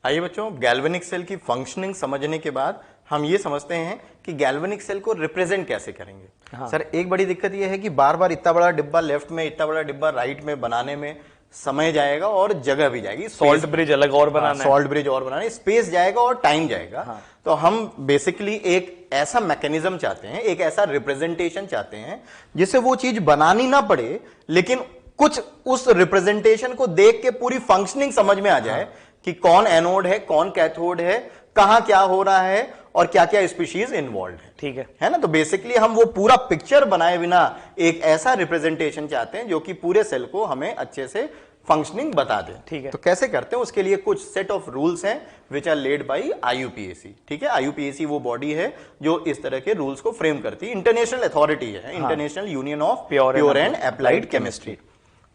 आइए बच्चों, galvanic cell की फंक्शनिंग समझने के बाद हम ये समझते हैं कि गैल्वेनिक सेल को रिप्रेजेंट कैसे करेंगे। हाँ। सर, एक बड़ी दिक्कत यह है कि बार बार इतना बड़ा डिब्बा लेफ्ट में, इतना बड़ा डिब्बा राइट में बनाने में समय जाएगा और जगह भी जाएगी। सॉल्ट ब्रिज अलग और बनाना है, सॉल्ट ब्रिज और बनाना, स्पेस जाएगा और टाइम जाएगा। हाँ। तो हम बेसिकली एक ऐसा मैकेनिज्म चाहते हैं, एक ऐसा रिप्रेजेंटेशन चाहते हैं जिससे वो चीज बनानी ना पड़े, लेकिन कुछ उस रिप्रेजेंटेशन को देख के पूरी फंक्शनिंग समझ में आ जाए। हाँ। कि कौन एनोड है, कौन कैथोड है, कहां क्या हो रहा है और क्या क्या स्पीशीज इन्वॉल्व है। ठीक है ना। तो बेसिकली हम वो पूरा पिक्चर बनाए बिना एक ऐसा रिप्रेजेंटेशन चाहते हैं जो कि पूरे सेल को हमें अच्छे से फंक्शनिंग बता दे। ठीक है। तो कैसे करते हैं, उसके लिए कुछ सेट ऑफ रूल्स हैं which are led by IUPAC. ठीक है। आईयूपीएसी वो बॉडी है जो इस तरह के रूल्स को फ्रेम करती है, इंटरनेशनल अथॉरिटी है, international union of pure and applied chemistry.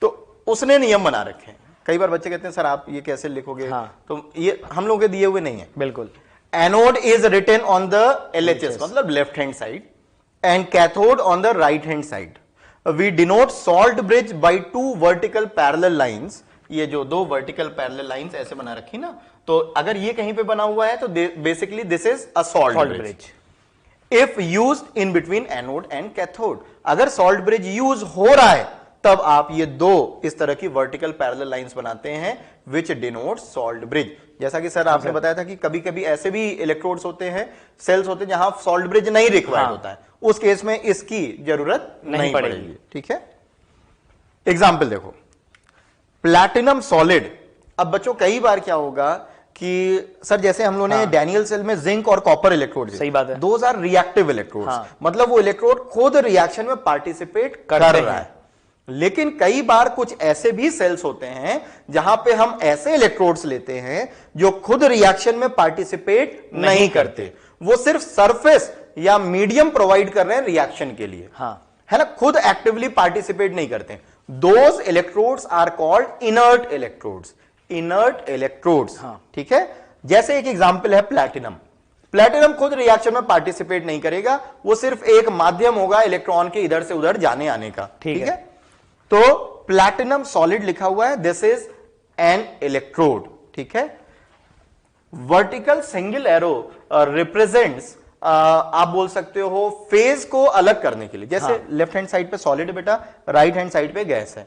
तो उसने नियम बना रखे हैं। कई बार बच्चे कहते हैं सर आप ये कैसे लिखोगे। हाँ। तो ये हम लोग के दिए हुए नहीं है। बिल्कुल। Anode is written on the LHS, मतलब left hand side, and cathode on the right hand side. We denote salt bridge by two vertical parallel lines. ये जो दो वर्टिकल पैरेलल लाइंस ऐसे बना रखी ना, तो अगर ये कहीं पे बना हुआ है तो basically this is a salt bridge. If used in between anode and cathode, अगर सॉल्ट ब्रिज यूज हो रहा है तब आप ये दो इस तरह की वर्टिकल पैरेलल लाइंस बनाते हैं विच डिनोट सॉल्ट ब्रिज। जैसा कि सर आपने बताया था कि कभी कभी ऐसे भी इलेक्ट्रोड्स होते हैं, सेल्स होते हैं जहां सॉल्ट ब्रिज नहीं रिक्वायर्ड होता है, उस केस में इसकी जरूरत नहीं पड़ेगी। ठीक है। एग्जाम्पल देखो, प्लैटिनम सॉलिड। अब बच्चों कई बार क्या होगा कि सर जैसे हम लोगों ने डैनियल सेल में जिंक और कॉपर इलेक्ट्रोड, सही बात है, दोज आर रिएक्टिव इलेक्ट्रोड्स, मतलब वो इलेक्ट्रोड खुद रिएक्शन में पार्टिसिपेट कर रहा है। लेकिन कई बार कुछ ऐसे भी सेल्स होते हैं जहां पे हम ऐसे इलेक्ट्रोड्स लेते हैं जो खुद रिएक्शन में पार्टिसिपेट नहीं करते, वो सिर्फ सरफेस या मीडियम प्रोवाइड कर रहे हैं रिएक्शन के लिए। हाँ। है ना, खुद एक्टिवली पार्टिसिपेट नहीं करते। Those electrodes are called inert electrodes. Inert electrodes. ठीक है। जैसे एक एग्जांपल है प्लैटिनम। प्लैटिनम खुद रिएक्शन में पार्टिसिपेट नहीं करेगा, वो सिर्फ एक माध्यम होगा इलेक्ट्रॉन के इधर से उधर जाने आने का। ठीक है। तो प्लैटिनम सॉलिड लिखा हुआ है, दिस इज एन इलेक्ट्रोड। ठीक है। वर्टिकल सिंगल एरो रिप्रेजेंट्स, आप बोल सकते हो फेज को अलग करने के लिए। जैसे लेफ्ट हैंड साइड पे सॉलिड है बेटा, राइट हैंड साइड पे गैस है,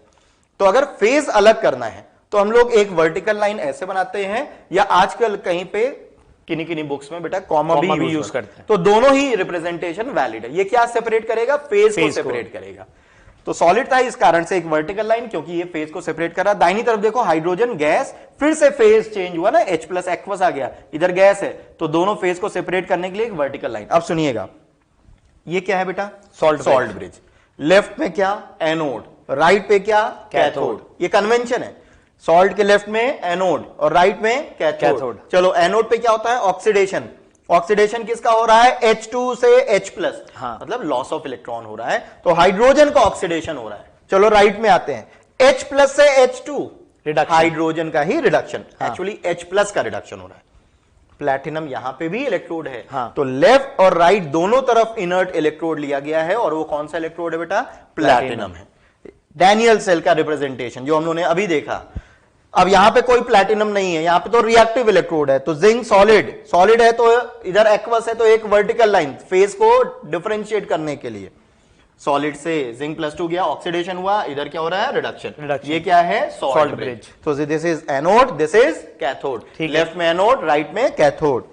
तो अगर फेज अलग करना है तो हम लोग एक वर्टिकल लाइन ऐसे बनाते हैं, या आजकल कहीं पे किन्हीं बुक्स में बेटा कॉमा भी यूज करते हैं। तो दोनों ही रिप्रेजेंटेशन वैलिड है। ये क्या सेपरेट करेगा, फेज को सेपरेट करेगा। तो सॉलिड था इस कारण से एक वर्टिकल लाइन, क्योंकि ये फेज को सेपरेट कर रहा है। दाहिनी तरफ देखो हाइड्रोजन गैस, फिर से फेज चेंज हुआ ना, H प्लस एक्वस आ गया, इधर गैस है, तो दोनों फेज को सेपरेट करने के लिए एक वर्टिकल लाइन। अब सुनिएगा, ये क्या है बेटा, सॉल्ट ब्रिज। लेफ्ट में क्या, एनोड, राइट पे क्या, कैथोड। ये कन्वेंशन है, सॉल्ट के लेफ्ट में एनोड और राइट में कैथोड। चलो एनोड पे क्या होता है, ऑक्सीडेशन। ऑक्सीडेशन किसका हो रहा है, H2 से H प्लस, मतलब लॉस ऑफ इलेक्ट्रॉन हो रहा है, तो हाइड्रोजन का ऑक्सीडेशन हो रहा है। चलो राइट में आते हैं, H प्लस से H2, हाइड्रोजन का ही रिडक्शन, एक्चुअली H प्लस का रिडक्शन हो रहा है। प्लैटिनम यहां पे भी इलेक्ट्रोड है, तो लेफ्ट और राइट दोनों तरफ इनर्ट इलेक्ट्रोड लिया गया है, और वो कौन सा इलेक्ट्रोड है बेटा, प्लैटिनम है। डैनियल सेल का रिप्रेजेंटेशन जो हम लोगों ने अभी देखा। अब यहां पे कोई प्लैटिनम नहीं है, यहां पे तो रिएक्टिव इलेक्ट्रोड है, तो जिंक सॉलिड है, तो इधर एक्वस है, तो एक वर्टिकल लाइन फेज को डिफरेंशिएट करने के लिए। सॉलिड से जिंक प्लस 2 गया, ऑक्सीडेशन हुआ, इधर क्या हो रहा है, रिडक्शन। ये क्या है, सॉल्ट ब्रिज। तो this is anode, this is cathode. Left में एनोड, राइट में cathode.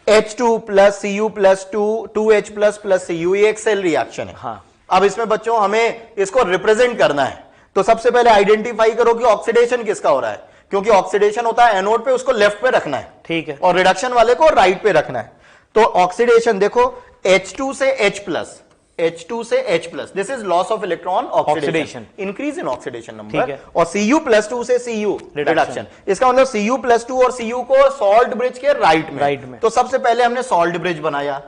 H2 plus Cu plus 2H plus plus Cu, ये एक सेल रिएक्शन है। अब इसमें बच्चों हमें इसको रिप्रेजेंट करना है, तो सबसे पहले आइडेंटिफाई करो कि ऑक्सीडेशन किसका हो रहा है, क्योंकि ऑक्सीडेशन होता है एनोड पे, उसको लेफ्ट पे रखना है। ठीक है। और रिडक्शन वाले को राइट पे रखना है। तो ऑक्सीडेशन देखो, H2 से H प्लस, H2 से H plus, this is loss of electron oxidation, increase in oxidation number. और Cu प्लस 2 से Cu रिडक्शन। इसका मतलब Cu प्लस 2 और Cu को सॉल्ट ब्रिज के राइट में। तो सबसे पहले हमने सॉल्ट ब्रिज बनाया,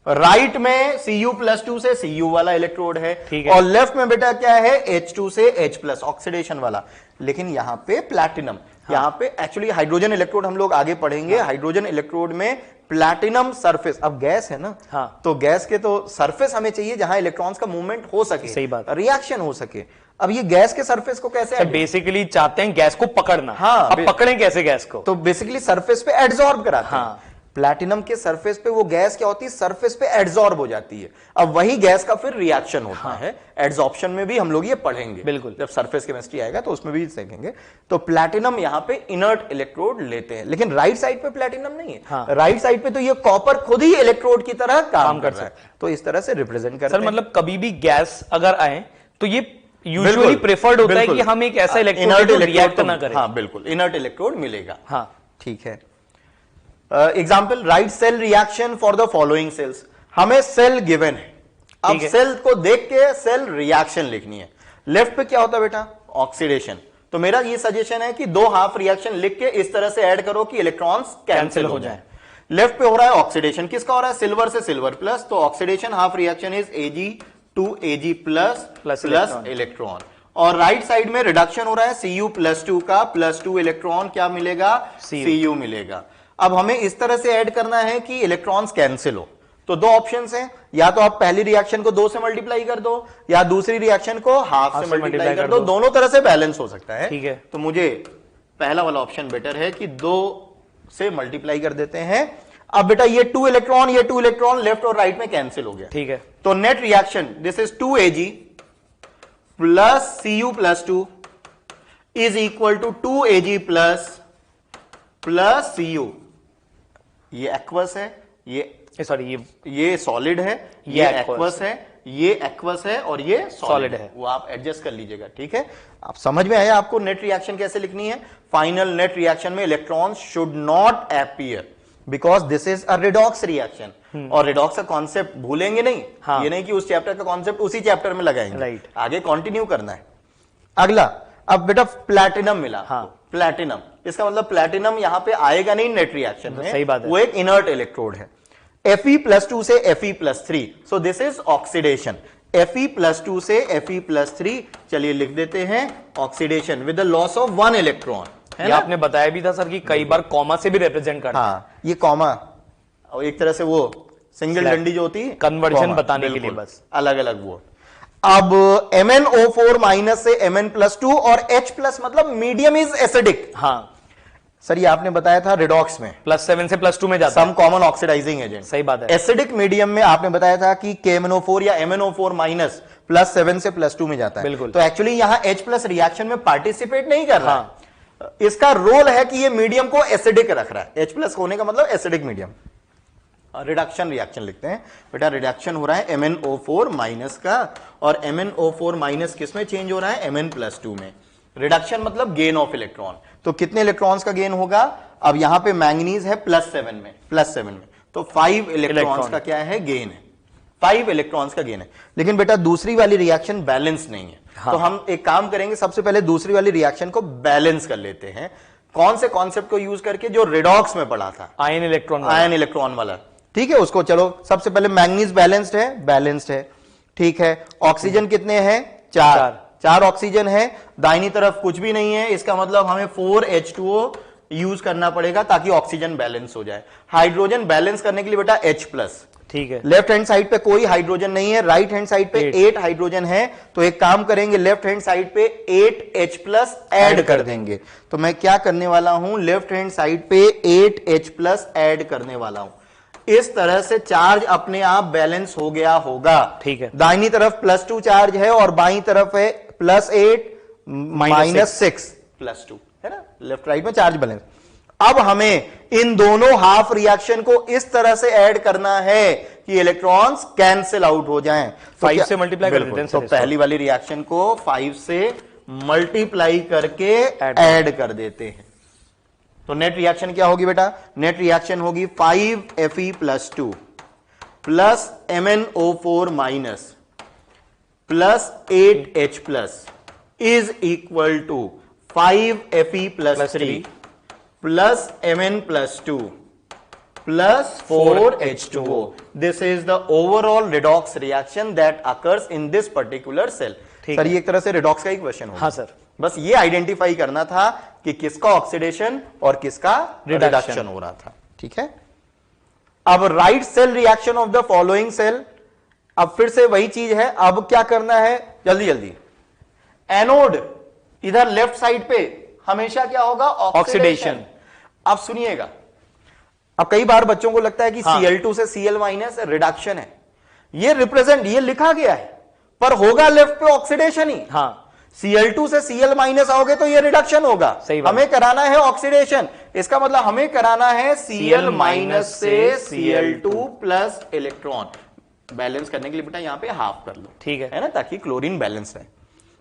राइट में Cu प्लस 2 से Cu वाला इलेक्ट्रोड है, और लेफ्ट में बेटा क्या है, H2 से H प्लस ऑक्सीडेशन वाला। लेकिन यहां पे प्लैटिनम, यहां पे एक्चुअली हाइड्रोजन इलेक्ट्रोड हम लोग आगे पढ़ेंगे। हाइड्रोजन इलेक्ट्रोड में प्लैटिनम सरफेस, अब गैस है ना, तो गैस के तो सरफेस हमें चाहिए जहां इलेक्ट्रॉन्स का मूवमेंट हो सके, सही बात, रिएक्शन हो सके। अब ये गैस के सरफेस को कैसे बेसिकली चाहते हैं गैस को पकड़ना। हाँ, अब पकड़ें कैसे गैस को? तो बेसिकली सरफेस पे एड्सॉर्ब कराते हैं। हाँ। प्लैटिनम के सरफेस पे वो गैस क्या होती है, सरफेस पे एड्सॉर्ब हो जाती है। अब वही गैस का फिर रिएक्शन होता है, एड्सॉर्प्शन में भी हम लोग ये पढ़ेंगे, बिल्कुल जब सरफेस केमिस्ट्री आएगा तो उसमें भी सीखेंगे। तो प्लैटिनम यहाँ पे इनर्ट इलेक्ट्रोड लेते हैं, लेकिन राइट साइड पे प्लैटिनम नहीं है। हाँ। राइट साइड पे तो ये कॉपर खुद ही इलेक्ट्रोड की तरह काम कर रहा है, तो इस तरह से रिप्रेजेंट करते हैं। सर मतलब कभी भी गैस अगर आए तो ये यूजुअली प्रेफर्ड होता है कि हम एक ऐसा इलेक्ट्रोड रिएक्ट ना करें। हाँ बिल्कुल, इनर्ट इलेक्ट्रोड मिलेगा। हाँ ठीक है। Example, right cell reaction for the following cells. हमें सेल गिवन है, अब सेल को देख के सेल रिएक्शन लिखनी है। लेफ्ट पे क्या होता है बेटा, ऑक्सीडेशन। तो मेरा ये सजेशन है कि दो हाफ रिएक्शन लिख के इस तरह से ऐड करो कि इलेक्ट्रॉन्स कैंसिल हो जाए। लेफ्ट पे हो रहा है ऑक्सीडेशन, किसका हो रहा है, सिल्वर से सिल्वर प्लस, तो oxidation half reaction is Ag2Ag plus electron. और राइट साइड में रिडक्शन हो रहा है Cu+2 का, +2 इलेक्ट्रॉन क्या मिलेगा, Cu मिलेगा। अब हमें इस तरह से ऐड करना है कि इलेक्ट्रॉन्स कैंसिल हो। तो दो ऑप्शंस हैं, या तो आप पहली रिएक्शन को 2 से मल्टीप्लाई कर दो, या दूसरी रिएक्शन को हाफ से मल्टीप्लाई कर दो। दोनों तरह से बैलेंस हो सकता है। ठीक है। तो मुझे पहला वाला ऑप्शन बेटर है कि 2 से मल्टीप्लाई कर देते हैं। अब बेटा ये 2 इलेक्ट्रॉन, ये 2 इलेक्ट्रॉन लेफ्ट और राइट में कैंसिल हो गया। ठीक है। तो net reaction this is 2Ag plus Cu+2 is equal to 2Ag plus Cu। ये एक्वस है, ये सॉलिड है, ये एक्वस है, ये एक्वस है और ये सॉलिड है। वो आप एडजस्ट कर लीजिएगा। ठीक है, आप समझ में आया आपको नेट रिएक्शन कैसे लिखनी है। फाइनल नेट रिएक्शन में electrons should not appear because this is a redox reaction. और रिडॉक्स का कॉन्सेप्ट भूलेंगे नहीं। हाँ। ये नहीं कि उस चैप्टर का कॉन्सेप्ट उसी चैप्टर में लगाएंगे, राइट। आगे कंटिन्यू करना है। अगला, अब बेटा प्लैटिनम मिला। हाँ। प्लैटिनम, इसका मतलब प्लैटिनम यहां पे आएगा नहीं नेट रिएक्शन में, सही बात है। वो एक इनर्ट इलेक्ट्रोड है। Fe+2 से Fe+3, so this is oxidation. Fe+2 से Fe+3, चलिए लिख देते हैं oxidation with the loss of 1 electron. ये आपने बताया भी था सर कि कई बार कॉमा से भी रिप्रेजेंट करता है। हाँ, ये कॉमा और एक तरह से वो सिंगल डंडी जो होती है, कन्वर्जन बताने के लिए बस अलग अलग वो। अब MnO4- से Mn+2 और H+ मतलब मीडियम इज एसिडिक। हाँ सर, ये आपने बताया था रिडॉक्स में +7 से +2 में जाता है, सम कॉमन ऑक्सीडाइजिंग एजेंट। सही बात है। एसिडिक मीडियम में आपने बताया था कि KMnO4 या MnO4- +7 से +2 में जाता है। बिल्कुल। तो एक्चुअली यहां H+ रिएक्शन में पार्टिसिपेट नहीं कर रहा। हाँ। इसका रोल है कि ये मीडियम को एसिडिक रख रहा है। H+ होने का मतलब एसिडिक मीडियम। रिडक्शन रिएक्शन लिखते हैं बेटा, रिडक्शन हो रहा है MnO4- का, और MnO4- किस में चेंज हो रहा है, Mn+2 में। रिडक्शन मतलब गेन ऑफ इलेक्ट्रॉन। तो कितने इलेक्ट्रॉन्स का गेन होगा, अब यहां पे मैंगनीज है +7 में, तो 5 इलेक्ट्रॉन्स का क्या है, गेन है। 5 इलेक्ट्रॉन्स का गेन है। लेकिन बेटा दूसरी वाली रिएक्शन बैलेंस नहीं है। हाँ। तो हम एक काम करेंगे, सबसे पहले दूसरी वाली रिएक्शन को बैलेंस कर लेते हैं। कौन से कॉन्सेप्ट को यूज करके, जो रिडॉक्स में पढ़ा था, आयन इलेक्ट्रॉन वाला। ठीक है, उसको चलो सबसे पहले मैंगनीज बैलेंस्ड है। ठीक है, ऑक्सीजन कितने हैं, 4 ऑक्सीजन है। दाहिनी तरफ कुछ भी नहीं है, इसका मतलब हमें 4H2O यूज करना पड़ेगा ताकि ऑक्सीजन बैलेंस हो जाए। हाइड्रोजन बैलेंस करने के लिए बेटा H+। ठीक है, लेफ्ट हैंड साइड पे कोई हाइड्रोजन नहीं है, राइट हैंड साइड पे 8 हाइड्रोजन है। तो एक काम करेंगे, लेफ्ट हैंड साइड पे 8H+ ऐड कर देंगे। तो मैं क्या करने वाला हूं, लेफ्ट हैंड साइड पे 8H+ ऐड करने वाला हूं। इस तरह से चार्ज अपने आप बैलेंस हो गया होगा। ठीक है, दाहिनी तरफ +2 चार्ज है और बाईं तरफ है +8 -6 +2 है ना, लेफ्ट राइट में चार्ज बैलेंस। अब हमें इन दोनों हाफ रिएक्शन को इस तरह से ऐड करना है कि इलेक्ट्रॉन्स कैंसिल आउट हो जाएं। 5 से मल्टीप्लाई कर देते हैं। तो पहली वाली रिएक्शन को 5 से मल्टीप्लाई करके ऐड कर देते हैं। तो नेट रिएक्शन क्या होगी बेटा, नेट रिएक्शन होगी 5Fe+2 plus MnO4- plus 8H+ is equal to 5Fe+3 plus Mn+2 plus 4H2O। This is the overall redox reaction that occurs in this particular cell. Sir ये एक तरह से रिडॉक्स का ही question होगा। हाँ सर, बस ये आइडेंटिफाई करना था कि किसका ऑक्सीडेशन और किसका रिडक्शन हो रहा था। ठीक है, अब write cell reaction of the following cell. अब फिर से वही चीज है, अब क्या करना है, जल्दी जल्दी। एनोड इधर लेफ्ट साइड पे हमेशा क्या होगा? ऑक्सीडेशन। अब सुनिएगा, अब कई बार बच्चों को लगता है कि Cl2 से Cl माइनस रिडक्शन है, ये रिप्रेजेंट, ये लिखा गया है, पर होगा लेफ्ट पे ऑक्सीडेशन ही। Cl2 से Cl माइनस आओगे तो ये रिडक्शन होगा, हमें कराना है ऑक्सीडेशन, इसका मतलब हमें कराना है Cl माइनस से Cl2 प्लस इलेक्ट्रॉन। बैलेंस करने के लिए बेटा यहां पे हाफ कर लो, ठीक है ना, ताकि क्लोरीन बैलेंस रहे।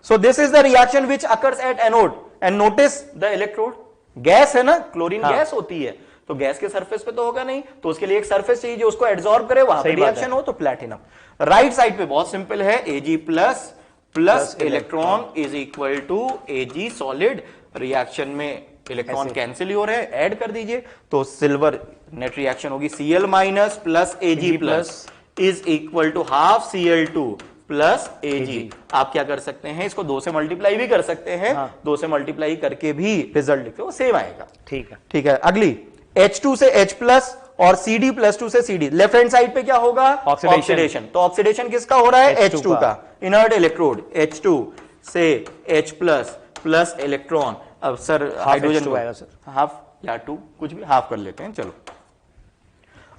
So this is the reaction which occurs at anode and notice the electrode. Gas है ना, क्लोरीन गैस होती है, तो गैस के सरफेस पे तो होगा नहीं, तो उसके लिए एक सरफेस चाहिए जो उसको एब्जॉर्ब करे, वहां पे रिएक्शन हो, तो प्लैटिनम। राइट साइड पे बहुत सिंपल है, Ag plus plus electron is equal to Ag solid. Reaction में इलेक्ट्रॉन कैंसिल हो रहे हैं, ऐड कर दीजिए, तो सिल्वर नेट रिएक्शन होगी Cl minus plus Ag plus is equal to half Cl2 plus Ag। आप क्या कर सकते हैं, इसको 2 से मल्टीप्लाई भी कर सकते हैं, 2 से मल्टीप्लाई करके भी रिजल्ट लिखते हो, सेम आएगा। ठीक है। अगली H2 से H प्लस और Cd प्लस 2 से Cd, लेफ्ट हैंड साइड पे क्या होगा? ऑक्सीडेशन। तो ऑक्सीडेशन किसका हो रहा है? H2 का, इनर्ट इलेक्ट्रोड H2 से H प्लस प्लस इलेक्ट्रॉन। अब सर हाइड्रोजन हाफ या 2, कुछ भी हाफ कर लेते हैं, चलो।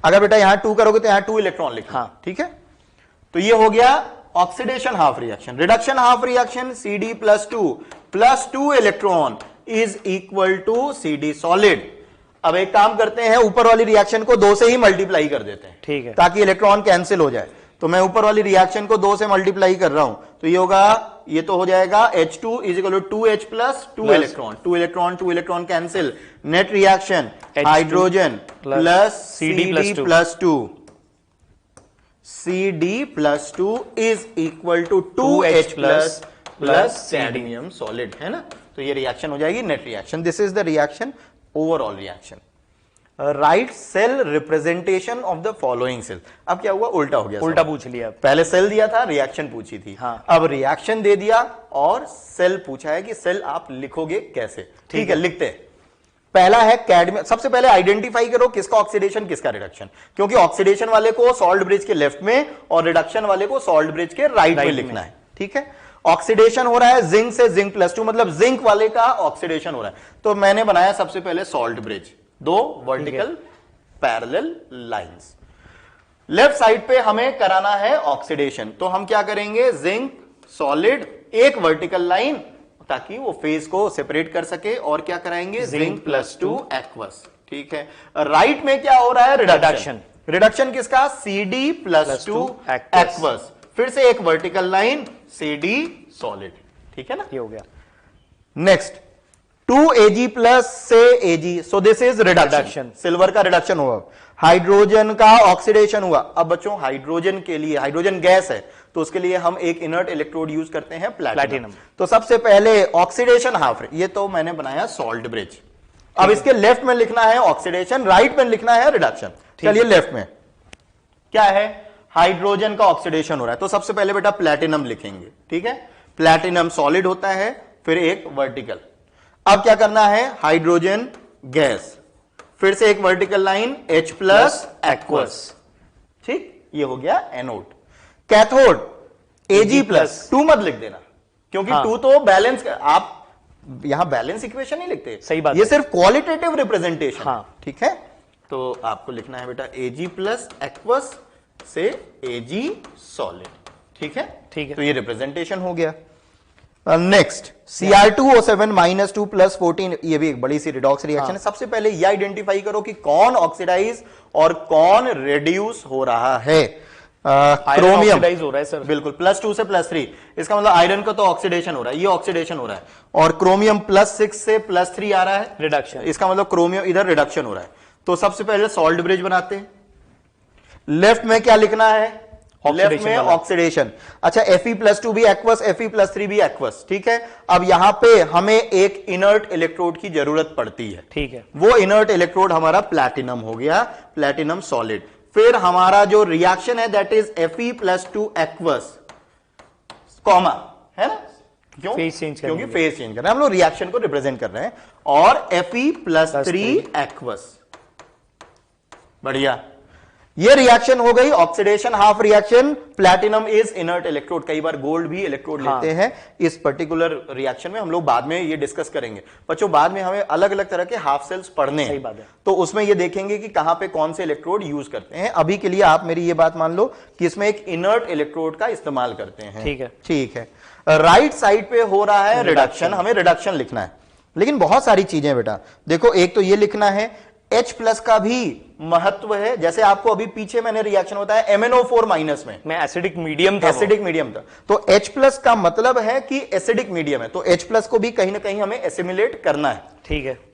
अगर बेटा यहां 2 करोगे तो यहां 2 इलेक्ट्रॉन लिखना, ठीक है। तो ये हो गया oxidation half reaction. Reduction half reaction, Cd plus 2 electron is equal to Cd solid. अब एक काम करते हैं, ऊपर वाली रिएक्शन को 2 से ही मल्टीप्लाई कर देते हैं, ठीक है, ताकि इलेक्ट्रॉन कैंसिल हो जाए। तो मैं ऊपर वाली रिएक्शन को 2 से मल्टीप्लाई कर रहा हूं, तो ये होगा, ये तो हो जाएगा H2 is equal to 2H plus 2 electron, 2 electron cancel, net reaction hydrogen plus Cd plus 2, Cd plus 2 is equal to 2H plus plus cadmium solid, है ना। तो ये रिएक्शन हो जाएगी net reaction. This is the reaction, overall reaction. Write cell representation of the following cell. अब क्या हुआ? उल्टा हो गया, उल्टा पूछ लिया। पहले सेल दिया था, रिएक्शन पूछी थी, अब रिएक्शन दे दिया और सेल पूछा है कि सेल आप लिखोगे कैसे। ठीक है, लिखते हैं। पहला है कैडमियम। सबसे पहले आइडेंटिफाई करो किसका ऑक्सीडेशन किसका रिडक्शन, क्योंकि ऑक्सीडेशन वाले को सॉल्ट ब्रिज के लेफ्ट में और रिडक्शन वाले को सॉल्ट ब्रिज के राइट में लिखना है। ठीक है, ऑक्सीडेशन हो रहा है जिंक से जिंक प्लस 2, मतलब जिंक वाले का ऑक्सीडेशन हो रहा है। तो मैंने बनाया सबसे पहले salt bridge, 2 vertical parallel lines. Left side पे हमें कराना है ऑक्सीडेशन, तो हम क्या करेंगे, जिंक सॉलिड, एक वर्टिकल लाइन, ताकि वो फेज को सेपरेट कर सके, और क्या कराएंगे, जिंक प्लस 2 एक्वस। ठीक है, राइट में क्या हो रहा है, रिडक्शन। रिडक्शन किसका, Cd प्लस 2 एक्वस, फिर से एक वर्टिकल लाइन, Cd सॉलिड। ठीक है ना, ये हो गया। नेक्स्ट 2Ag प्लस से Ag, so this is reduction, silver का रिडक्शन हुआ। हाइड्रोजन का ऑक्सीडेशन हुआ। अब बच्चों हाइड्रोजन के लिए, हाइड्रोजन गैस है, तो उसके लिए हम एक इनर्ट इलेक्ट्रोड यूज करते हैं, प्लैटिनम। तो सबसे पहले ऑक्सीडेशन हाफ, ये तो मैंने बनाया सॉल्ट ब्रिज। अब इसके लेफ्ट में लिखना है ऑक्सीडेशन, राइट में लिखना है रिडक्शन। चलिए लेफ्ट में क्या है, हाइड्रोजन का ऑक्सीडेशन हो रहा है, तो सबसे पहले बेटा प्लैटिनम लिखेंगे। ठीक है, प्लैटिनम सॉलिड होता है, फिर एक वर्टिकल। अब क्या करना है, हाइड्रोजन गैस, फिर से एक vertical line, H plus aqueous. ठीक, ये हो गया एनोड। कैथोड Ag प्लस 2 मत लिख देना, क्योंकि 2 तो बैलेंस, आप यहां बैलेंस इक्वेशन नहीं लिखते, सही बात, ये सिर्फ क्वालिटेटिव रिप्रेजेंटेशन। ठीक है, तो आपको लिखना है बेटा Ag प्लस एक्वस से Ag सॉलिड। ठीक है, तो ये रिप्रेजेंटेशन हो गया। नेक्स्ट Cr2O7 माइनस 2 प्लस 14, ये भी एक बड़ी सी रिडॉक्स रिएक्शन है। सबसे पहले ये आइडेंटिफाई करो कि कौन ऑक्सीडाइज और कौन रिड्यूस हो रहा है। क्रोमियम ऑक्सीडाइज हो रहा है सर, बिल्कुल, प्लस 2 से प्लस 3, इसका मतलब आयरन का तो ऑक्सीडेशन हो रहा है, ये ऑक्सीडेशन हो रहा है, और क्रोमियम प्लस 6 से प्लस 3 आ रहा है, रिडक्शन, इसका मतलब क्रोमियम इधर रिडक्शन हो रहा है। तो सबसे पहले सॉल्ट ब्रिज बनाते हैं। लेफ्ट में क्या लिखना है, लेफ्ट में ऑक्सीडेशन। अच्छा, Fe प्लस 2 भी एक्वस, Fe प्लस 3 भी एक्वस। ठीक है, अब यहां पे हमें एक इनर्ट इलेक्ट्रोड की जरूरत पड़ती है। ठीक है, वो इनर्ट इलेक्ट्रोड हमारा प्लैटिनम हो गया, प्लैटिनम सॉलिड। फिर हमारा जो रिएक्शन है that is Fe plus 2 aqueous, comma, है ना, क्यों, क्योंकि फेज चेंज कर रहे हैं हम लोग, रिएक्शन को रिप्रेजेंट कर रहे हैं, और Fe प्लस 3 एक्वस। बढ़िया, ये रिएक्शन हो गई oxidation half reaction, platinum is inert electrode. कई बार गोल्ड भी इलेक्ट्रोड लेते हैं इस पर्टिकुलर रिएक्शन में, हम लोग बाद में ये डिस्कस करेंगे। बच्चों बाद में हमें अलग अलग तरह के हाफ सेल्स पढ़ने हैं, तो उसमें ये देखेंगे कि कहां पे कौन से इलेक्ट्रोड यूज करते हैं। अभी के लिए आप मेरी ये बात मान लो कि इसमें एक इनर्ट इलेक्ट्रोड का इस्तेमाल करते हैं। ठीक है। राइट साइड पे हो रहा है रिडक्शन, हमें रिडक्शन लिखना है, लेकिन बहुत सारी चीजें बेटा। देखो एक तो ये लिखना है H प्लस का भी महत्व है। जैसे आपको अभी पीछे मैंने रिएक्शन बताया MnO4 माइनस में एसिडिक मीडियम था, एसिडिक मीडियम था, तो H प्लस का मतलब है कि एसिडिक मीडियम है, तो H प्लस को भी कहीं ना कहीं हमें एसिमिलेट करना है।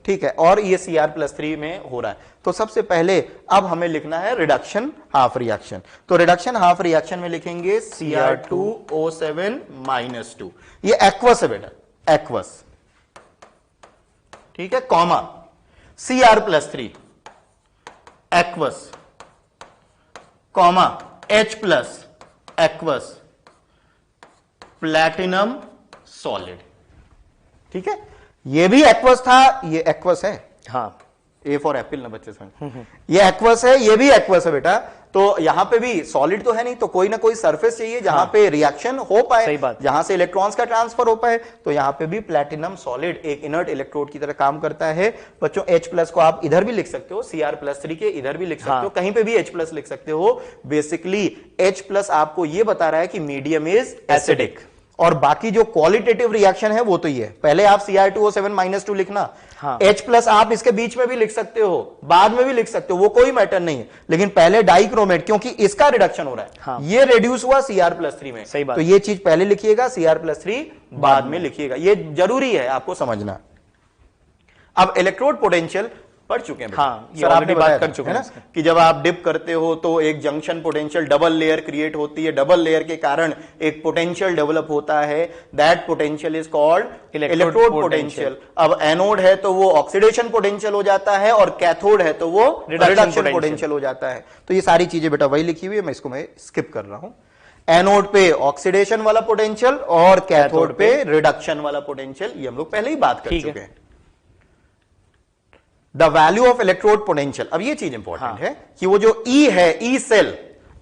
ठीक है। और ये Cr+3 में हो रहा है, तो सबसे पहले अब हमें लिखना है रिडक्शन हाफ रिएक्शन। तो रिडक्शन हाफ रिएक्शन में लिखेंगे Cr2O7-2। ये एक्वस है बेटा, एक्वस। ठीक है, comma Cr+3 aqueous, comma H plus aqueous, platinum solid. ठीक है, ये भी एक्वस था, ये एक्वस है। हाँ, ए फॉर एप्पल ना बच्चे समझ, ये एक्वस है, ये भी एक्वस है बेटा। तो यहां पे भी सॉलिड तो है नहीं, तो कोई ना कोई सरफेस चाहिए जहां पे रिएक्शन हो पाए, जहां से इलेक्ट्रॉन्स का ट्रांसफर हो पाए। तो यहां पे भी प्लैटिनम सॉलिड एक इनर्ट इलेक्ट्रोड की तरह काम करता है। बच्चों H प्लस को आप इधर भी लिख सकते हो, Cr+3 के इधर भी लिख सकते हो, कहीं पे भी H प्लस लिख सकते हो। बेसिकली H प्लस आपको ये बता रहा है कि मीडियम इज एसिडिक, और बाकी जो क्वालिटेटिव रिएक्शन है वो तो ये है। पहले आप Cr2O7-2 लिखना, H प्लस आप इसके बीच में भी लिख सकते हो, बाद में भी लिख सकते हो, वो कोई मैटर नहीं है, लेकिन पहले डाइक्रोमेट, क्योंकि इसका रिडक्शन हो रहा है, ये रिड्यूस हुआ Cr+3 में। सही बात। तो ये चीज पहले लिखिएगा, Cr+3 बाद में लिखिएगा, ये जरूरी है आपको समझना। अब इलेक्ट्रोड पोटेंशियल पढ़ चुके हैं। हाँ, ये ऑलरेडी बात कर चुके हैं कि जब आप डिप करते हो तो एक junction potential double layer create होती है, डबल लेयर के कारण एक पोटेंशियल डेवलप होता है, that potential is called electrode potential. अब एनोड है तो वो ऑक्सीडेशन पोटेंशियल हो जाता है, और कैथोड है तो वो रिडक्शन पोटेंशियल हो जाता है। तो ये सारी चीजें बेटा वही लिखी हुई है, मैं इसको मैं स्किप कर रहा हूं। एनोड पे ऑक्सीडेशन वाला पोटेंशियल और कैथोड पे रिडक्शन वाला पोटेंशियल, ये हम लोग पहले ही बात कर चुके हैं। The value of electrode potential, अब ये चीज इंपॉर्टेंट है कि वो जो E है, E सेल,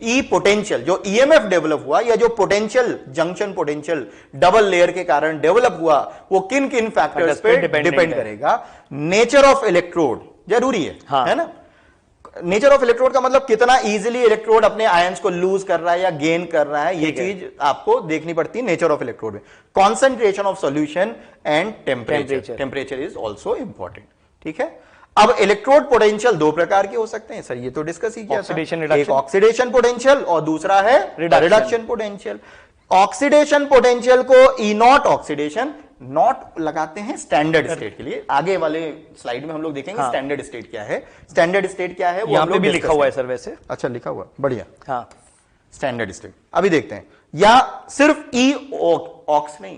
E पोटेंशियल, जो EMF डेवलप हुआ, या जो potential junction potential double layer के कारण डेवलप हुआ, वो किन किन फैक्टर्स पे डिपेंड करेगा। नेचर ऑफ इलेक्ट्रोड जरूरी है ना। नेचर ऑफ इलेक्ट्रोड का मतलब कितना इजीली इलेक्ट्रोड अपने आयंस को लूज कर रहा है या गेन कर रहा है, ये चीज आपको देखनी पड़ती है नेचर ऑफ इलेक्ट्रोड में। Concentration of solution and temperature, temperature is also important. ठीक है, अब इलेक्ट्रोड पोटेंशियल दो प्रकार के हो सकते हैं सर, ये तो डिस्कस ही किया था। एक ऑक्सीडेशन पोटेंशियल और दूसरा है रिडक्शन पोटेंशियल। ऑक्सीडेशन पोटेंशियल को E0 ऑक्सीडेशन, नॉट लगाते हैं स्टैंडर्ड स्टेट के लिए। आगे वाले स्लाइड में हम लोग देखेंगे स्टैंडर्ड स्टेट क्या है। स्टैंडर्ड स्टेट क्या है वो यहां पे भी लिखा हुआ है सर वैसे। अच्छा, लिखा हुआ, बढ़िया। हाँ, स्टैंडर्ड स्टेट अभी देखते हैं। या सिर्फ E ऑक्स नहीं,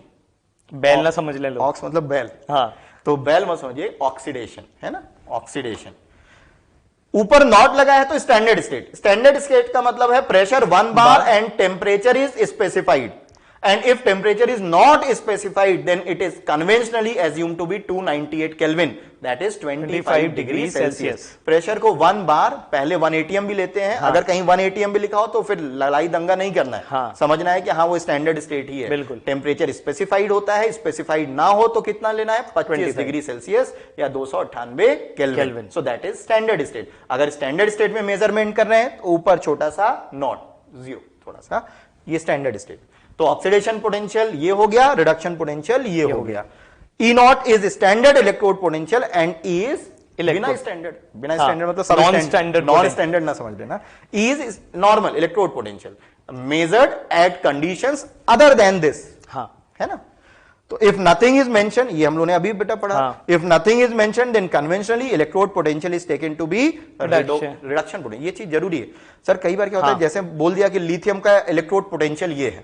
बेल ना समझ ले लो, ऑक्स मतलब बेल। हाँ, तो बेल मत समझिए, ऑक्सीडेशन है ना, ऑक्सीडेशन। ऊपर नॉट लगा है तो स्टैंडर्ड स्टेट। स्टैंडर्ड स्टेट का मतलब है pressure 1 bar and temperature is specified, and if temperature is not specified then it is conventionally assumed to be 298 Kelvin, that is 25 degree Celsius. Pressure को 1 बार, पहले 1 atm भी लेते हैं। अगर कहीं 1 atm भी लिखा हो तो फिर लड़ाई दंगा नहीं करना है, समझना है कि हाँ वो स्टैंडर्ड स्टेट ही है। बिल्कुल। टेम्परेचर स्पेसिफाइड होता है, स्पेसिफाइड ना हो तो कितना लेना है, 25 डिग्री सेल्सियस या 298 kelvin. So that is standard state. अगर स्टैंडर्ड स्टेट में मेजरमेंट कर रहे हैं तो ऊपर छोटा सा नॉट, 0 थोड़ा सा, ये स्टैंडर्ड स्टेट। तो ऑक्सीडेशन पोटेंशियल ये हो गया, रिडक्शन पोटेंशियल ये हो गया। E0 is standard electrode potential and E is बिना स्टैंडर्ड, बिना स्टैंडर्ड मतलब नॉन स्टैंडर्ड, नॉन स्टैंडर्ड ना समझ लेना। E is normal electrode potential measured eight conditions other than this, है ना। तो इफ नथिंग इज मेंशन, ये हम लोगों ने अभी बेटा पढ़ा, if nothing is mention then conventionally electrode potential is taken to be reduction potential. ये चीज जरूरी है सर। कई बार क्या होता है, जैसे बोल दिया कि लिथियम का इलेक्ट्रोड पोटेंशियल ये है,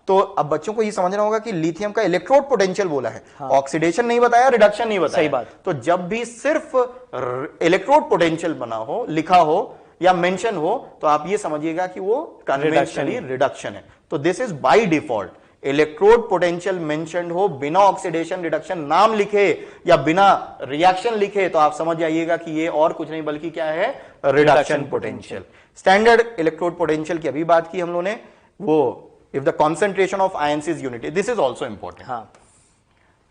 तो अब बच्चों को ये समझना होगा कि लिथियम का इलेक्ट्रोड पोटेंशियल बोला है, ऑक्सीडेशन नहीं बताया, रिडक्शन नहीं बताया। सही बात। तो जब भी सिर्फ इलेक्ट्रोड पोटेंशियल बना हो, लिखा हो या मेंशन हो, तो आप ये समझिएगा कि वो कन्वेंशनली रिडक्शन है। तो this is by default. Electrode potential mentioned हो, बिना ऑक्सीडेशन रिडक्शन नाम लिखे या बिना रिएक्शन लिखे, तो आप समझ जाइएगा कि ये और कुछ नहीं बल्कि क्या है, reduction potential. Standard electrode potential की अभी बात की हम लोगों ने, वो if the concentration of ions is unity, this is also important. हाँ,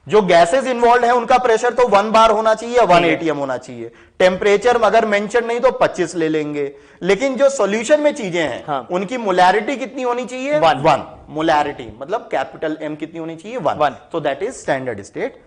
जो गैसेस इन्वॉल्व है उनका प्रेशर तो 1 बार होना चाहिए, 1 atm होना चाहिए। टेम्परेचर अगर मेंशन नहीं तो 25 ले लेंगे, लेकिन जो सॉल्यूशन में चीजें हैं हाँ, उनकी मोलैरिटी कितनी होनी चाहिए, 1 मोलैरिटी, मतलब कैपिटल M कितनी होनी चाहिए, 1। So that is standard state.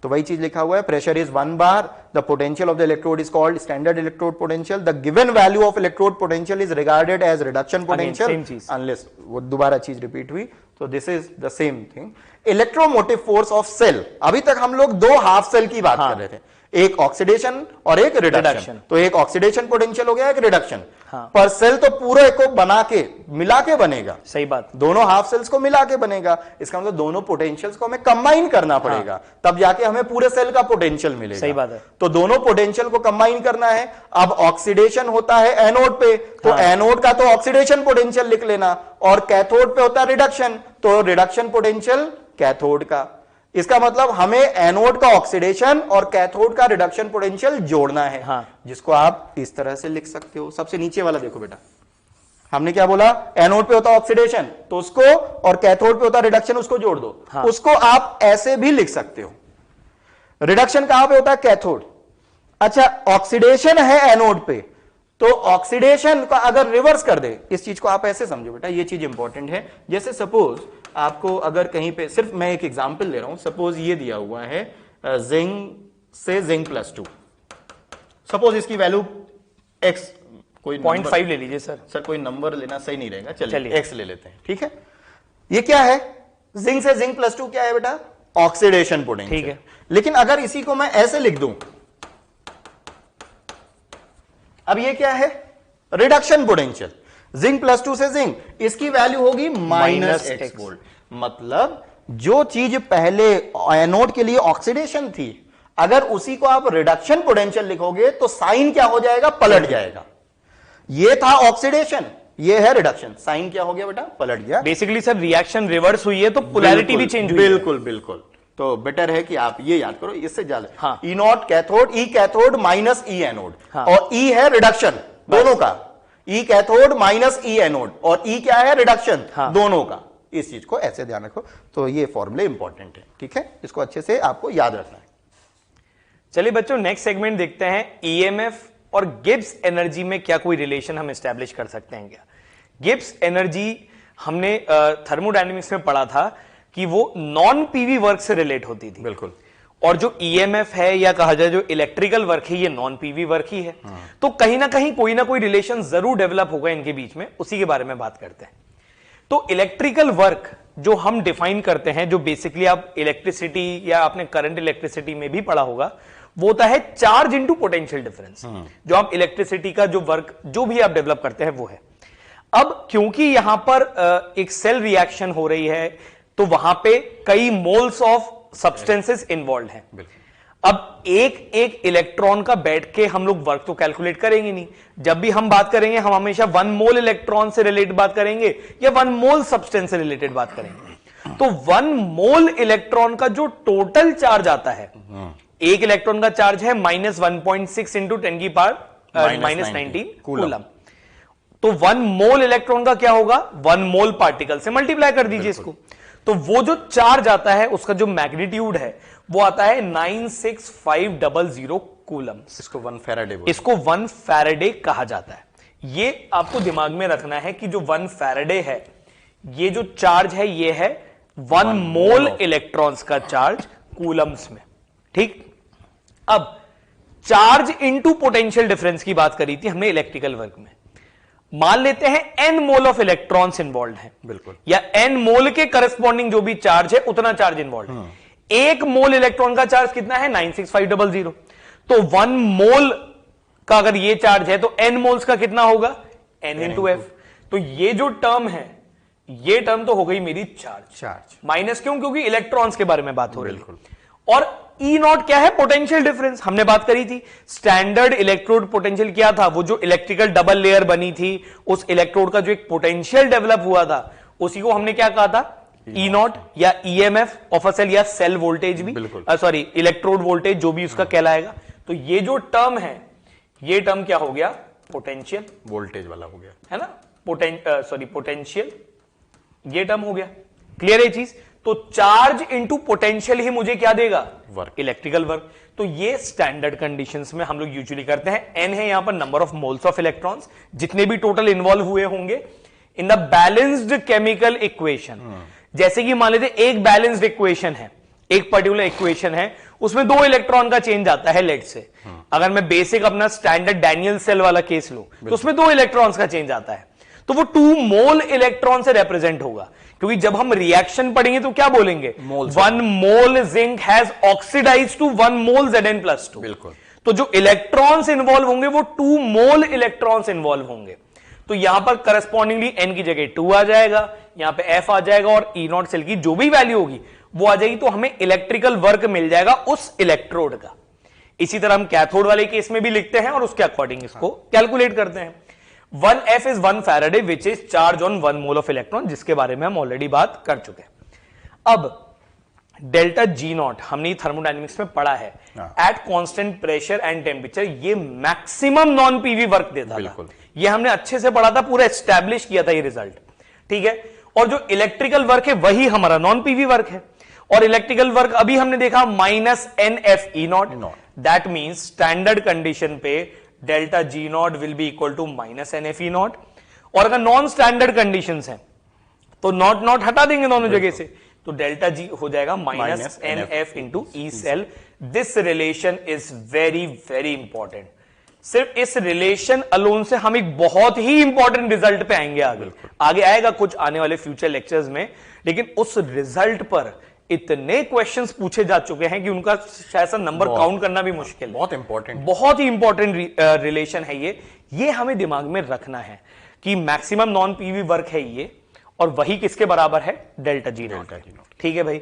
तो वही चीज लिखा हुआ है, pressure is 1 bar, the potential of the electrode is called standard electrode potential, the given value of electrode potential is regarded as reduction potential unless, वो दोबारा चीज रिपीट हुई। तो this is the same thing. Electromotive force of cell, अभी तक हम लोग 2 half cell की बात कर रहे थे, एक ऑक्सीडेशन और एक रिडक्शन। तो एक ऑक्सीडेशन पोटेंशियल हो गया, एक रिडक्शन। हाँ। पर सेल तो पूरे को बना के मिला के बनेगा, सही बात, दोनों हाफ सेल्स को मिला के बनेगा। इसका मतलब दोनों पोटेंशियल्स को हमें कंबाइन करना पड़ेगा, हाँ, तब जाके हमें पूरे सेल का पोटेंशियल मिलेगा। सही बात है। तो दोनों पोटेंशियल को कंबाइन करना है। अब ऑक्सीडेशन होता है एनोड पे, तो हाँ, एनोड का तो ऑक्सीडेशन पोटेंशियल लिख लेना, और कैथोड पे होता है रिडक्शन, तो रिडक्शन पोटेंशियल कैथोड का। इसका मतलब हमें एनोड का ऑक्सीडेशन और कैथोड का रिडक्शन पोटेंशियल जोड़ना है, हाँ, जिसको आप इस तरह से लिख सकते हो। सबसे नीचे वाला देखो बेटा, हमने क्या बोला, एनोड पे होता ऑक्सीडेशन तो उसको, और कैथोड पे होता रिडक्शन, उसको जोड़ दो, हाँ, उसको आप ऐसे भी लिख सकते हो। रिडक्शन कहां पे होता है, कैथोड। अच्छा, ऑक्सीडेशन है एनोड पे, तो ऑक्सीडेशन का अगर रिवर्स कर दे, इस चीज को आप ऐसे समझो बेटा, ये चीज इंपॉर्टेंट है। जैसे सपोज आपको अगर कहीं पे, सिर्फ मैं एक एग्जांपल ले रहा हूं, सपोज ये दिया हुआ है जिंक से जिंक +2, सपोज इसकी वैल्यू x, कोई 0.5 ले लीजिए सर कोई नंबर लेना सही नहीं रहेगा, चलिए x ले लेते हैं, ठीक है। ये क्या है, जिंक से जिंक +2 क्या है बेटा, ऑक्सीडेशन पोटेंशियल, ठीक है। लेकिन अगर इसी को मैं ऐसे लिख दूं, अब ये क्या है, रिडक्शन पोटेंशियल, जिंक +2 से जिंक, इसकी वैल्यू होगी -x वोल्ट। मतलब जो चीज पहले एनोड के लिए ऑक्सीडेशन थी, अगर उसी को आप रिडक्शन पोटेंशियल लिखोगे तो साइन क्या हो जाएगा, पलट जाएगा। ये था ऑक्सीडेशन, ये है रिडक्शन, साइन क्या हो गया बेटा, पलट गया। बेसिकली सर रिएक्शन रिवर्स हुई है तो पोलैरिटी भी चेंज हुई है। बिल्कुल बिल्कुल। तो बेटर है कि आप ये याद करो, इससे ज्यादा, हाँ, E naught cathode, E cathode -E anode, हाँ, और E है रिडक्शन दोनों का, E कैथोड -E एनोड, और E क्या है, रिडक्शन, हाँ, दोनों का। इस चीज को ऐसे ध्यान रखो। तो ये फॉर्मूले इंपॉर्टेंट है, ठीक है, इसको अच्छे से आपको याद रखना है। चलिए बच्चों, नेक्स्ट सेगमेंट देखते हैं, ईएमएफ और गिब्स एनर्जी में क्या कोई रिलेशन हम एस्टैब्लिश कर सकते हैं क्या। गिब्स एनर्जी हमने थर्मोडायनेमिक्स में पढ़ा था कि वो नॉन पीवी वर्क से रिलेट होती थी, बिल्कुल, और जो ईएमएफ है या कहा जाए जो इलेक्ट्रिकल वर्क है, ये नॉन पीवी वर्क ही है, हाँ, तो कहीं ना कहीं कोई ना कोई रिलेशन जरूर डेवलप होगा इनके बीच में, उसी के बारे में बात करते हैं। तो इलेक्ट्रिकल वर्क जो हम डिफाइन करते हैं, जो बेसिकली आप इलेक्ट्रिसिटी या आपने करंट इलेक्ट्रिसिटी में भी पढ़ा होगा, वो होता है चार्ज इनटू पोटेंशियल डिफरेंस। जो आप इलेक्ट्रिसिटी का जो वर्क जो भी आप डेवलप करते हैं वो है। अब क्योंकि यहां पर एक सेल रिएक्शन हो रही है, तो वहां पे कई मोल्स ऑफ सब्सटेंसेस इन्वॉल्व हैं। अब एक एक इलेक्ट्रॉन का बैठ के हम लोग वर्क तो कैलकुलेट करेंगे नहीं। जब भी हम बात करेंगे, हम हमेशा 1 मोल इलेक्ट्रॉन से रिलेटेड बात करेंगे या 1 मोल सब्सटेंस से रिलेटेड बात करेंगे। तो 1 मोल इलेक्ट्रॉन का जो टोटल चार्ज आता है, एक इलेक्ट्रॉन का चार्ज है -1.6 इंटू 10⁻⁻19 कूलम। तो 1 मोल इलेक्ट्रॉन का क्या होगा, 1 मोल पार्टिकल से मल्टीप्लाई कर दीजिए इसको। तो वो जो चार्ज आता है उसका जो मैग्नीट्यूड है वो आता है 96500 कूलम। इसको 1 फैराडे, इसको 1 फैराडे कहा जाता है। ये आपको दिमाग में रखना है कि जो 1 फैराडे है, ये जो चार्ज है ये है 1 मोल इलेक्ट्रॉन्स का चार्ज कूलम्स में, ठीक। अब चार्ज इनटू पोटेंशियल डिफरेंस की बात करी थी हमने इलेक्ट्रिकल वर्क में। मान लेते हैं n mole of electrons involve है, बिल्कुल, या n मोल के करस्पॉन्डिंग जो भी चार्ज है उतना चार्ज इन्वॉल्व है। 1 मोल इलेक्ट्रॉन का चार्ज कितना है, 96500। तो 1 मोल का अगर ये चार्ज है तो n मोल्स का कितना होगा, n इंटू f। तो ये जो टर्म है, ये टर्म तो हो गई मेरी चार्ज माइनस, क्यों, क्योंकि इलेक्ट्रॉन्स के बारे में बात हो रही है। और E नॉट क्या है, पोटेंशियल डिफरेंस, हमने बात करी थी। स्टैंडर्ड इलेक्ट्रोड पोटेंशियल क्या था, वो जो इलेक्ट्रिकल डबल लेयर बनी थी, उस इलेक्ट्रोड का जो एक पोटेंशियल डेवलप हुआ था, उसी को हमने क्या कहा था, ई नॉट या ईएमएफ ऑफ अ सेल या सेल वोल्टेज भी, सॉरी इलेक्ट्रोड वोल्टेज जो भी उसका कहलाएगा। तो ये जो टर्म है, ये टर्म क्या हो गया? पोटेंशियल वोल्टेज वाला हो गया, है ना, पोटेंशियल, ये टर्म हो गया। क्लियर है चीज? तो चार्ज इंटू पोटेंशियल ही मुझे क्या देगा? Work, electrical work. तो ये स्टैंडर्ड कंडीशंस में हम लोग यूजुअली करते हैं। एन है यहां पर number of moles of electrons, जितने भी टोटल इन्वॉल्व हुए होंगे in the balanced chemical equation. जैसे कि मान लेते एक बैलेंस्ड इक्वेशन है, एक पर्टिकुलर इक्वेशन है, उसमें 2 इलेक्ट्रॉन का चेंज आता है लेट से। अगर मैं बेसिक अपना स्टैंडर्ड डैनियल सेल वाला केस लूं तो उसमें 2 इलेक्ट्रॉन्स का चेंज आता है, तो वो 2 मोल इलेक्ट्रॉन से रिप्रेजेंट होगा। क्योंकि जब हम रिएक्शन पढ़ेंगे तो क्या बोलेंगे? 1 mole zinc has oxidized to 1 mole Zn+2। बिल्कुल। तो जो इलेक्ट्रॉन्स इन्वॉल्व होंगे वो 2 मोल इलेक्ट्रॉन्स इन्वॉल्व होंगे। तो यहां पर करस्पॉन्डिंगली n की जगह 2 आ जाएगा, यहां पे f आ जाएगा, और ई नॉट सेल की जो भी वैल्यू होगी वो आ जाएगी। तो हमें इलेक्ट्रिकल वर्क मिल जाएगा उस इलेक्ट्रोड का। इसी तरह हम कैथोड वाले केस में भी लिखते हैं और उसके अकॉर्डिंग इसको कैलकुलेट करते हैं। 1F is 1 Faraday which is charge on 1 mole of electron, जिसके बारे में हम ऑलरेडी बात कर चुके हैं। अब डेल्टा जी नॉट हमने थर्मोडायनेमिक्स में पढ़ा है, at constant pressure and temperature ये मैक्सिमम नॉन पीवी वर्क देता था। ये हमने अच्छे से पढ़ा था, पूरा एस्टैब्लिश किया था ये रिजल्ट, ठीक है। और जो इलेक्ट्रिकल वर्क है वही हमारा नॉन पीवी वर्क है। और इलेक्ट्रिकल वर्क अभी हमने देखा -NFE naught, that means standard condition पे delta G naught will be equal to -NFE naught. और अगर नॉन स्टैंडर्ड कंडीशंस हैं तो नॉट नॉट हटा देंगे दोनों जगह से, तो डेल्टा जी हो जाएगा -NF into E cell. This relation is very very important. सिर्फ इस रिलेशन अलोन से हम एक बहुत ही इंपॉर्टेंट रिजल्ट पे आएंगे आगे आएगा कुछ आने वाले फ्यूचर लेक्चर्स में। लेकिन उस रिजल्ट पर इतने क्वेश्चंस पूछे जा चुके हैं कि उनका शायद सा नंबर काउंट करना भी मुश्किल है। बहुत ही इंपॉर्टेंट रिलेशन है ये हमें दिमाग में रखना है कि मैक्सिमम नॉन पीवी वर्क है ये, और वही किसके बराबर है? Delta G not. ठीक है भाई।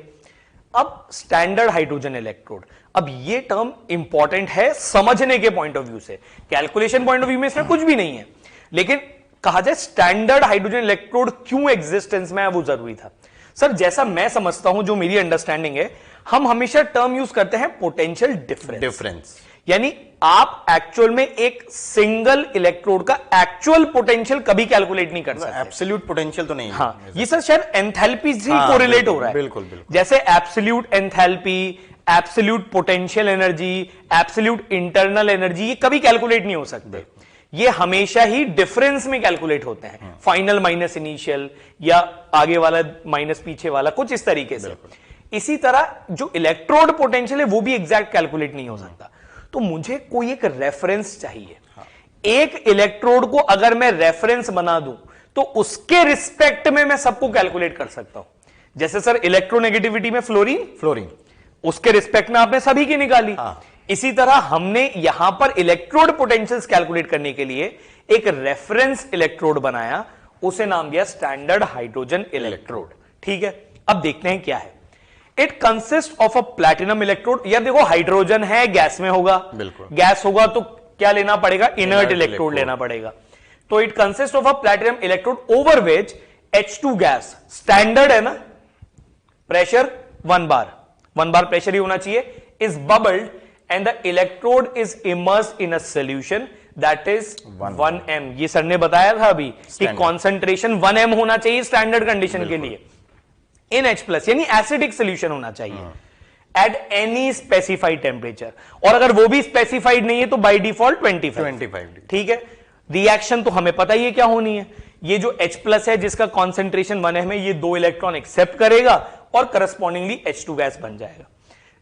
अब स्टैंडर्ड हाइड्रोजन इलेक्ट्रोड, अब ये टर्म इंपॉर्टेंट है समझने के पॉइंट ऑफ व्यू से, कैलकुलेशन पॉइंट ऑफ व्यू में इसमें कुछ भी नहीं है, लेकिन कहा जाए स्टैंडर्ड हाइड्रोजन इलेक्ट्रोड क्यों एग्जिस्टेंस में है वो जरूरी था। सर जैसा मैं समझता हूं, जो मेरी अंडरस्टैंडिंग है, हम हमेशा टर्म यूज करते हैं पोटेंशियल डिफरेंस, यानी आप एक्चुअल में एक सिंगल इलेक्ट्रोड का एक्चुअल पोटेंशियल कभी कैलकुलेट नहीं कर सकते। एब्सोल्यूट पोटेंशियल तो नहीं है। हाँ, ये सर शायद एंथैल्पी से कोरिलेट हो रहा है। बिल्कुल। जैसे absolute enthalpy, absolute potential energy, absolute internal energy, ये कभी कैलकुलेट नहीं हो सकते। ये हमेशा ही डिफरेंस में कैलकुलेट होते हैं, फाइनल माइनस इनिशियल, या आगे वाला माइनस पीछे वाला, कुछ इस तरीके से। इसी तरह जो इलेक्ट्रोड पोटेंशियल है वो भी एग्जैक्ट कैलकुलेट नहीं हो सकता। तो मुझे कोई एक रेफरेंस चाहिए। एक इलेक्ट्रोड को अगर मैं रेफरेंस बना दूं तो उसके रिस्पेक्ट में मैं सबको कैलकुलेट कर सकता हूं। जैसे सर इलेक्ट्रोनेगेटिविटी में फ्लोरीन, उसके रिस्पेक्ट में आपने सभी की निकाली। इसी तरह हमने यहां पर इलेक्ट्रोड पोटेंशियल्स कैलकुलेट करने के लिए एक रेफरेंस इलेक्ट्रोड बनाया, उसे नाम दिया स्टैंडर्ड हाइड्रोजन इलेक्ट्रोड। ठीक है, अब देखते हैं क्या है। It consist of a platinum electrode. यार देखो हाइड्रोजन है, गैस में होगा, गैस होगा तो क्या लेना पड़ेगा? इनर्ट इलेक्ट्रोड लेना पड़ेगा। तो it consist of a platinum electrode over which H2 gas, standard है ना, प्रेशर 1 बार प्रेशर ही होना चाहिए, is bubbled and the electrode is immersed in a solution that is 1m। ये सर ने बताया था अभी कि कॉन्सेंट्रेशन 1m होना चाहिए स्टैंडर्ड कंडीशन के लिए इन H+, यानी एसिडिक सोल्यूशन होना चाहिए एट एनी स्पेसिफाइड टेम्परेचर। और अगर वो भी स्पेसिफाइड नहीं है तो बाय डिफॉल्ट 25। ठीक है, रिएक्शन तो हमें पता ही है क्या होनी है। ये जो H+ है जिसका कॉन्सेंट्रेशन 1m है, ये 2 इलेक्ट्रॉन एक्सेप्ट करेगा और करस्पॉन्डिंगली H2 गैस बन जाएगा।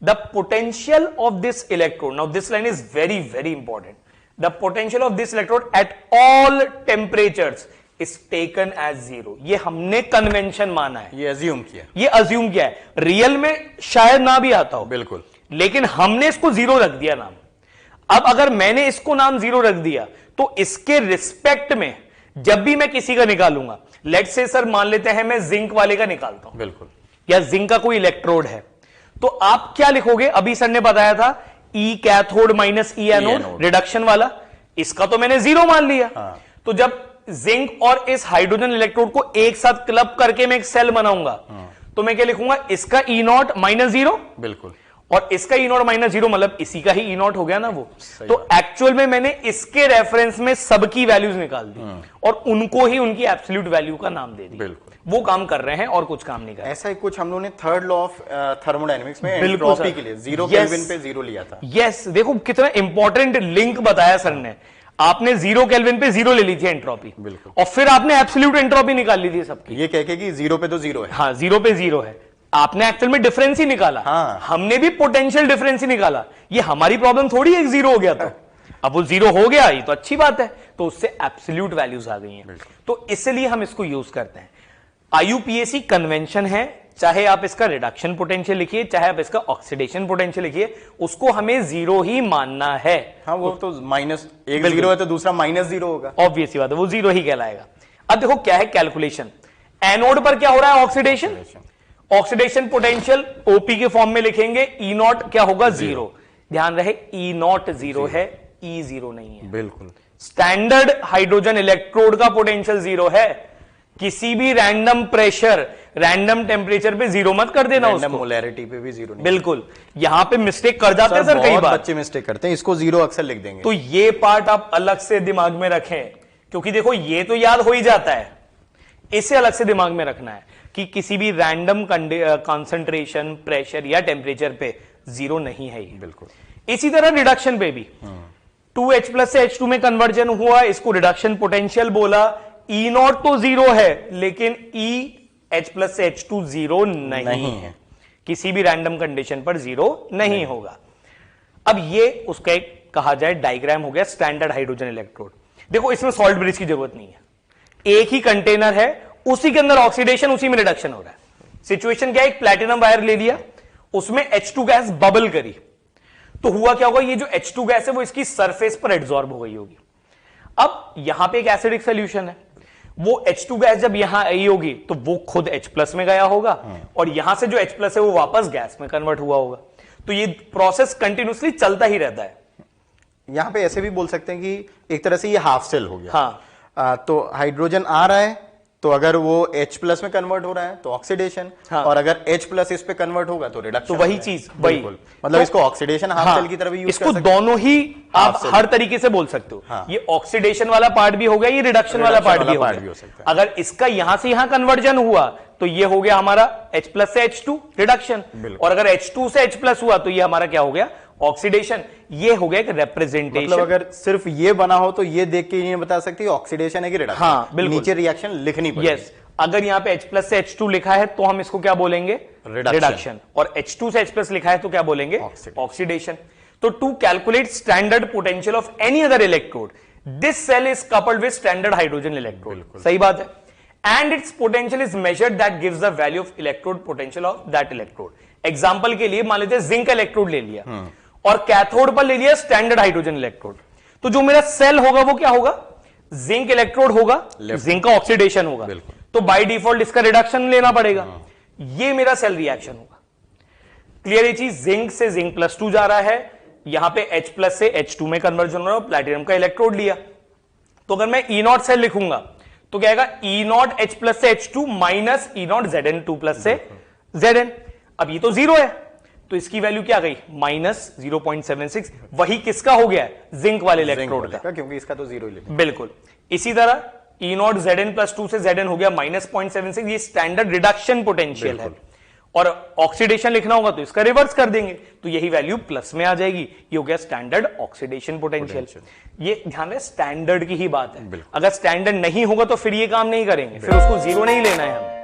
The potential of this electrode, now this line is very very important, the potential of this electrode at all temperatures is taken as 0। ये हमने कन्वेंशन माना है, ये अज्यूम किया है। रियल में शायद ना भी आता हो, बिल्कुल, लेकिन हमने इसको 0 रख दिया नाम। अब अगर मैंने इसको नाम 0 रख दिया तो इसके रिस्पेक्ट में जब भी मैं किसी का निकालूंगा, लेट्स से सर मान लेते हैं मैं जिंक वाले का निकालता हूं, बिल्कुल, या जिंक का कोई इलेक्ट्रोड है, तो आप क्या लिखोगे? अभी सर ने बताया था ई कैथोड माइनस ई एनोड, रिडक्शन वाला, इसका तो मैंने 0 मान लिया। तो जब जिंक और इस हाइड्रोजन इलेक्ट्रोड को एक साथ क्लब करके मैं एक सेल बनाऊंगा, तो मैं क्या लिखूंगा, इसका ई नॉट माइनस 0, बिल्कुल, और इसका ई नॉट माइनस 0 मतलब इसी का ही ई नॉट हो गया ना वो। तो एक्चुअल में मैंने इसके रेफरेंस में सबकी वैल्यूज निकाल दी और उनको ही उनकी एब्सोल्यूट वैल्यू का नाम दे दिया। बिल्कुल, वो काम कर रहे हैं और कुछ काम नहीं कर रहे। ऐसा ही कुछ हम लोगों ने थर्ड लॉ ऑफ थर्मोडायनेमिक्स में बिल्कुल एंट्रोपी के लिए 0 केल्विन पे 0 लिया था। यस, देखो कितना इंपॉर्टेंट लिंक बताया सर ने। आपने 0 केल्विन पे 0 ले ली थी एंट्रोपी, बिल्कुल, और फिर आपने एब्सोल्यूट एंट्रोपी निकाल ली थी सबकी, ये कह के कि 0 पे तो 0 है। हाँ, 0 पे 0 है। आपने एक्चुअल में डिफरेंस ही निकाला। हाँ, हमने भी पोटेंशियल डिफरेंस ही निकाला। ये हमारी प्रॉब्लम थोड़ी है 0 हो गया तो। अब वो 0 हो गया, ये तो अच्छी बात है, तो उससे एब्सोल्यूट वैल्यूज आ गई हैं। तो इसलिए हम इसको यूज करते हैं। आईयूपीएसी कन्वेंशन है, चाहे आप इसका रिडक्शन पोटेंशियल लिखिए, चाहे आप इसका ऑक्सीडेशन पोटेंशियल लिखिए, उसको हमें 0 ही मानना है। हाँ, वो तो माइनस एक 0 है तो दूसरा माइनस 0 होगा, ऑब्वियस ही बात है, वो 0 ही कहलाएगा। अब देखो क्या है कैलकुलेशन। एनोड पर क्या हो रहा है, ऑक्सीडेशन। ऑक्सीडेशन पोटेंशियल ओपी के फॉर्म में लिखेंगे, ई नॉट क्या होगा, 0। ध्यान रहे ई नॉट 0 है, ई 0 नहीं है। बिल्कुल, स्टैंडर्ड हाइड्रोजन इलेक्ट्रोड का पोटेंशियल 0 है। किसी भी रैंडम प्रेशर, रैंडम टेम्परेचर पे 0 मत कर देना उसको। मोलैरिटी पे भी 0 नहीं। बिल्कुल, यहां पे मिस्टेक कर जाते हैं सर कई बार, बच्चे मिस्टेक करते हैं, इसको 0 अक्सर लिख देंगे। तो ये पार्ट आप अलग से दिमाग में रखें, क्योंकि देखो ये तो याद हो ही जाता है, इसे अलग से दिमाग में रखना है कि किसी भी रैंडम कंसंट्रेशन, प्रेशर या टेम्परेचर पे 0 नहीं है ये। बिल्कुल, इसी तरह रिडक्शन पे भी 2H प्लस से H2 में कन्वर्जन हुआ, इसको रिडक्शन पोटेंशियल बोला। ई नॉट तो 0 है, लेकिन H प्लस से H2 0 नहीं है। किसी भी रैंडम कंडीशन पर 0 नहीं होगा। अब ये उसका एक कहा जाए डायग्राम हो गया स्टैंडर्ड हाइड्रोजन इलेक्ट्रोड। देखो इसमें सॉल्ट ब्रिज की जरूरत नहीं है, एक ही कंटेनर है, उसी के अंदर ऑक्सीडेशन, उसी में रिडक्शन हो रहा है। सिचुएशन क्या है, एक प्लैटिनम वायर ले लिया, उसमें H2 गैस बबल करी, तो हुआ क्या होगा, ये जो H2 गैस है वो इसकी सरफेस पर एब्जॉर्ब हो गई होगी। अब यहां पे एक एसिडिक सोल्यूशन है, वो H2 गैस जब यहां आई होगी तो वो खुद H प्लस में गया होगा, और यहां से जो H प्लस है वो वापस गैस में कन्वर्ट हुआ होगा। तो ये प्रोसेस कंटिन्यूसली चलता ही रहता है। यहां पे ऐसे भी बोल सकते हैं कि एक तरह से ये हाफ सेल हो गया। हाँ, तो हाइड्रोजन आ रहा है, तो अगर वो H प्लस में कन्वर्ट हो रहा है तो ऑक्सीडेशन, हाँ, और अगर H प्लस इस पे कन्वर्ट होगा तो रिडक्शन। तो वही चीज, वही मतलब तो, इसको ऑक्सीडेशन हाफ सेल की तरह भी यूज इसको दोनों ही आप हर तरीके से बोल सकते हो। हाँ, ये ऑक्सीडेशन वाला पार्ट भी हो गया, ये रिडक्शन वाला पार्ट भी हो सकता है। अगर इसका यहां से यहां कन्वर्जन हुआ तो ये हो गया हमारा H प्लस से H2 रिडक्शन, और अगर H2 से H प्लस हुआ तो ये हमारा क्या हो गया, ऑक्सीडेशन। ये हो गया एक रिप्रेजेंटेशन। मतलब अगर सिर्फ ये बना हो तो ये देख के ये बता सकते ऑक्सीडेशन है कि रिडक्शन। हाँ, बिल्कुल, नीचे रिएक्शन लिखनी पड़ेगी। यस, अगर यहां पे H प्लस से H2 लिखा है तो हम इसको क्या बोलेंगे, रिडक्शन, और H2 से H प्लस लिखा है तो क्या बोलेंगे, ऑक्सीडेशन। तो to calculate standard potential of any other electrode, this cell is coupled with standard hydrogen electrode. सही बात है। And its potential is measured that gives the value of electrode potential of that electrode. Example के लिए मान लेते हैं zinc electrode ले लिया और कैथोड पर ले लिया स्टैंडर्ड हाइड्रोजन इलेक्ट्रोड, तो जो मेरा सेल होगा वो क्या होगा, जिंक इलेक्ट्रोड होगा, जिंक का ऑक्सीडेशन होगा, तो बाय डिफॉल्ट इसका रिडक्शन लेना पड़ेगा। ये मेरा सेल रिएक्शन होगा। क्लियर ये चीज, जिंक से जिंक प्लस 2 जा रहा है, यहां पे H प्लस से H2 में कन्वर्जन हो रहा है, प्लैटिनम का इलेक्ट्रोड लिया, तो अगर मैं E नॉट सेल लिखूंगा तो क्या आएगा, E नॉट H प्लस से H2 minus E not Zn2 plus से Zn। अब ये तो 0 है, तो इसकी वैल्यू क्या गई, माइनस 0.76। वही किसका हो गया, जिंक वाले इलेक्ट्रोड का, क्योंकि इसका तो 0 ही लिखा। बिल्कुल। इसी तरह E नॉट Zn प्लस 2 से Zn हो गया माइनस 0.76, ये स्टैंडर्ड रिडक्शन पोटेंशियल है। और ऑक्सीडेशन लिखना होगा तो इसका रिवर्स कर देंगे, तो यही वैल्यू प्लस में आ जाएगी, ये हो गया स्टैंडर्ड ऑक्सीडेशन पोटेंशियल। ये ध्यान रहे स्टैंडर्ड की ही बात है, अगर स्टैंडर्ड नहीं होगा तो फिर ये काम नहीं करेंगे, फिर उसको 0 नहीं लेना है हमें।